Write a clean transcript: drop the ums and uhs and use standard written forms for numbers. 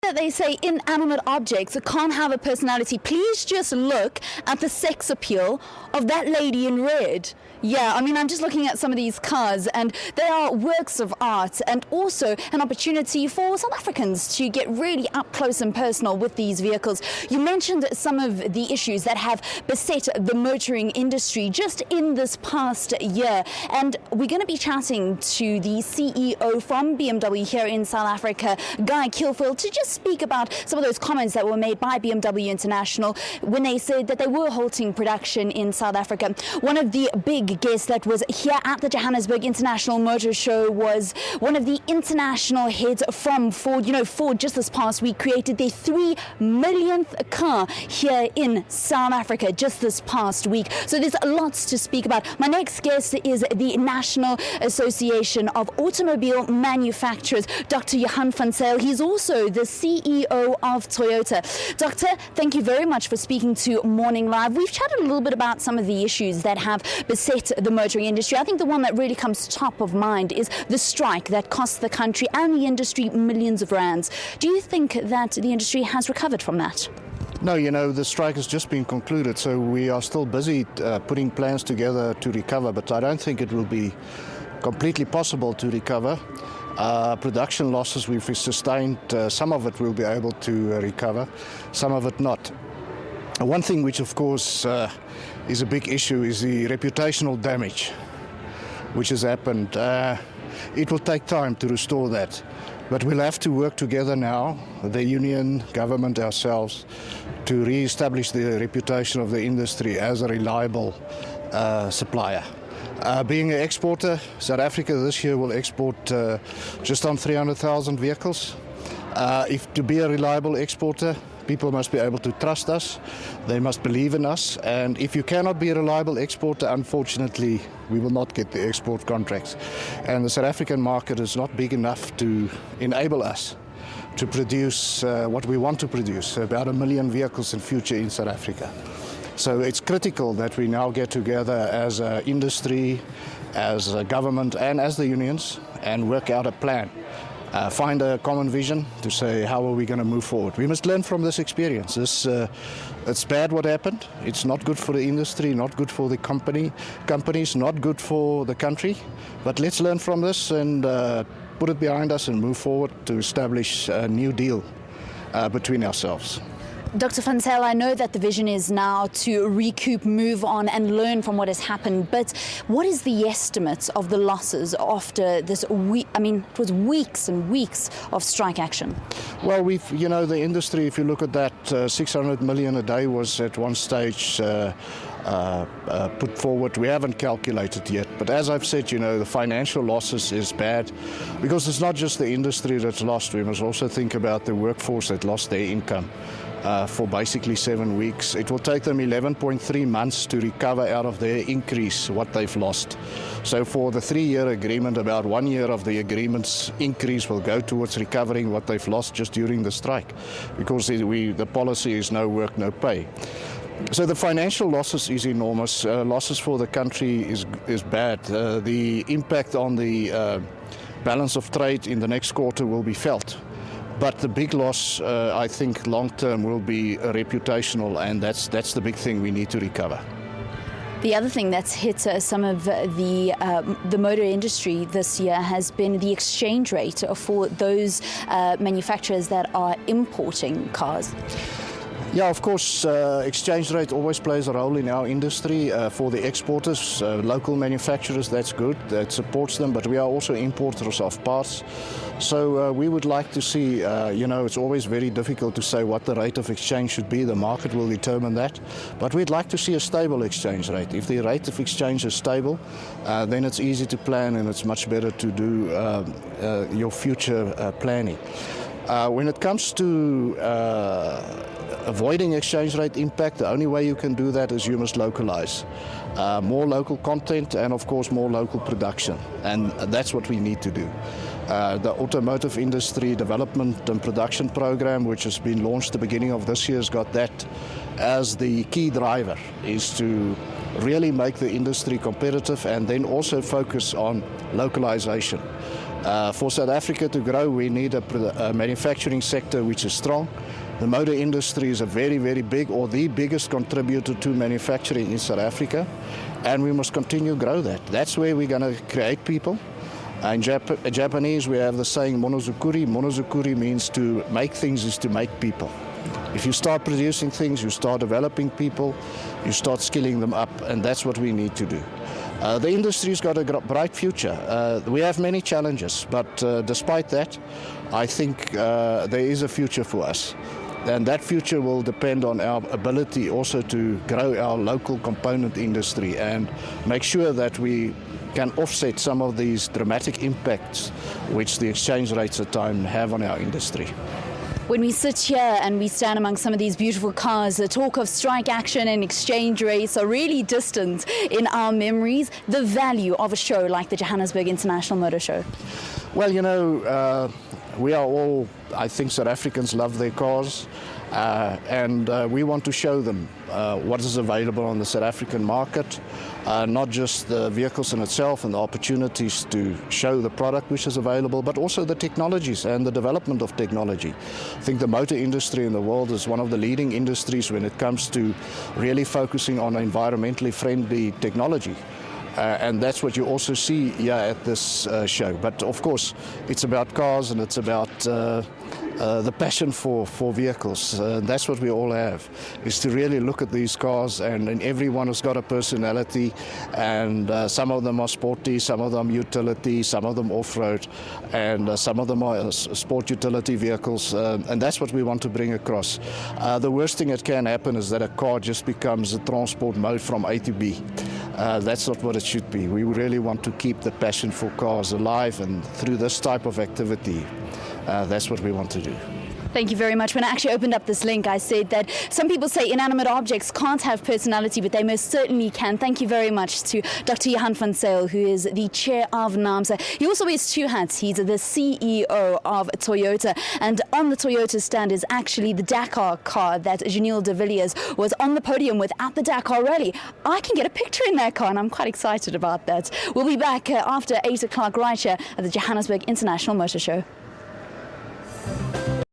That they say inanimate objects can't have a personality. Please just look at the sex appeal of that lady in red. Yeah, I mean, I'm just looking at some of these cars and they are works of art and also an opportunity for South Africans to get really up close and personal with these vehicles. You mentioned some of the issues that have beset the motoring industry just in this past year, and we're going to be chatting to the CEO from BMW here in South Africa, Guy Kilfield, to just speak about some of those comments that were made by BMW International when they said that they were halting production in South Africa. One of the big guests that was here at the Johannesburg International Motor Show was one of the international heads from Ford. You know, Ford just this past week created their 3 millionth car here in South Africa just this past week. So there's lots to speak about. My next guest is the National Association of Automobile Manufacturers, Dr. Johann Van Zyl. He's also the CEO of Toyota. Doctor, thank you very much for speaking to Morning Live. We've chatted a little bit about some of the issues that have beset the motoring industry. I think the one that really comes top of mind is the strike that cost the country and the industry millions of rands. Do you think that the industry has recovered from that? No, you know, the strike has just been concluded, so we are still busy putting plans together to recover, but I don't think it will be completely possible to recover. Production losses we've sustained, some of it we'll be able to recover, some of it not. One thing which of course is a big issue is the reputational damage which has happened. It will take time to restore that, but we'll have to work together now, the union, government, ourselves, to re-establish the reputation of the industry as a reliable supplier. Being an exporter, South Africa this year will export just on 300,000 vehicles. If to be a reliable exporter, people must be able to trust us, they must believe in us, and if you cannot be a reliable exporter, unfortunately, we will not get the export contracts. And the South African market is not big enough to enable us to produce what we want to produce, about 1 million vehicles in future in South Africa. So it's critical that we now get together as an industry, as a government and as the unions and work out a plan. Find a common vision to say how are we going to move forward. We must learn from this experience. It's bad what happened. It's not good for the industry, not good for the companies, not good for the country. But let's learn from this and put it behind us and move forward to establish a new deal between ourselves. Dr. Van Zyl, I know that the vision is now to recoup, move on and learn from what has happened, but what is the estimate of the losses after this week? I mean, it was weeks and weeks of strike action. Well, the industry, if you look at that, 600 million a day was at one stage put forward. We haven't calculated yet, but as I've said, the financial losses is bad because it's not just the industry that's lost. We must also think about the workforce that lost their income for basically 7 weeks. It will take them 11.3 months to recover out of their increase what they've lost. So for the 3-year agreement, about 1 year of the agreement's increase will go towards recovering what they've lost just during the strike, because the policy is no work, no pay. So the financial losses is enormous. Losses for the country is bad. The impact on the balance of trade in the next quarter will be felt. But the big loss, I think, long-term will be reputational, and that's the big thing we need to recover. The other thing that's hit some of the motor industry this year has been the exchange rate for those manufacturers that are importing cars. Yeah, of course, exchange rate always plays a role in our industry. For the exporters, local manufacturers, that's good, that supports them, but we are also importers of parts. So we would like to see, it's always very difficult to say what the rate of exchange should be. The market will determine that. But we'd like to see a stable exchange rate. If the rate of exchange is stable, then it's easy to plan and it's much better to do your future planning. When it comes to avoiding exchange rate impact, the only way you can do that is you must localize. More local content and of course more local production, and that's what we need to do. The automotive industry development and production program, which has been launched at the beginning of this year, has got that as the key driver, is to really make the industry competitive and then also focus on localization. For South Africa to grow, we need a manufacturing sector which is strong. The motor industry is a very, very big, or the biggest contributor to manufacturing in South Africa, and we must continue to grow that. That's where we're going to create people. In Japanese, we have the saying monozukuri. Monozukuri means to make things is to make people. If you start producing things, you start developing people, you start skilling them up, and that's what we need to do. The industry's got a bright future. We have many challenges, but despite that, I think there is a future for us. And that future will depend on our ability also to grow our local component industry and make sure that we can offset some of these dramatic impacts which the exchange rates at times have on our industry. When we sit here and we stand among some of these beautiful cars, the talk of strike action and exchange rates are really distant in our memories. The value of a show like the Johannesburg International Motor Show. Well, you know, we are all, I think South Africans love their cars, and we want to show them what is available on the South African market, not just the vehicles in itself and the opportunities to show the product which is available, but also the technologies and the development of technology. I think the motor industry in the world is one of the leading industries when it comes to really focusing on environmentally friendly technology. And that's what you also see here at this show. But of course, it's about cars and it's about the passion for vehicles. That's what we all have, is to really look at these cars, and everyone has got a personality, and some of them are sporty, some of them utility, some of them off-road, and some of them are sport utility vehicles, and that's what we want to bring across. The worst thing that can happen is that a car just becomes a transport mode from A to B. That's not what it should be. We really want to keep the passion for cars alive, and through this type of activity, that's what we want to do. Thank you very much. When I actually opened up this link, I said that some people say inanimate objects can't have personality, but they most certainly can. Thank you very much to Dr. Johann Van Zyl, who is the chair of NAAMSA. He also wears two hats. He's the CEO of Toyota, and on the Toyota stand is actually the Dakar car that Janelle de Villiers was on the podium with at the Dakar Rally. I can get a picture in that car, and I'm quite excited about that. We'll be back after 8 o'clock right here at the Johannesburg International Motor Show.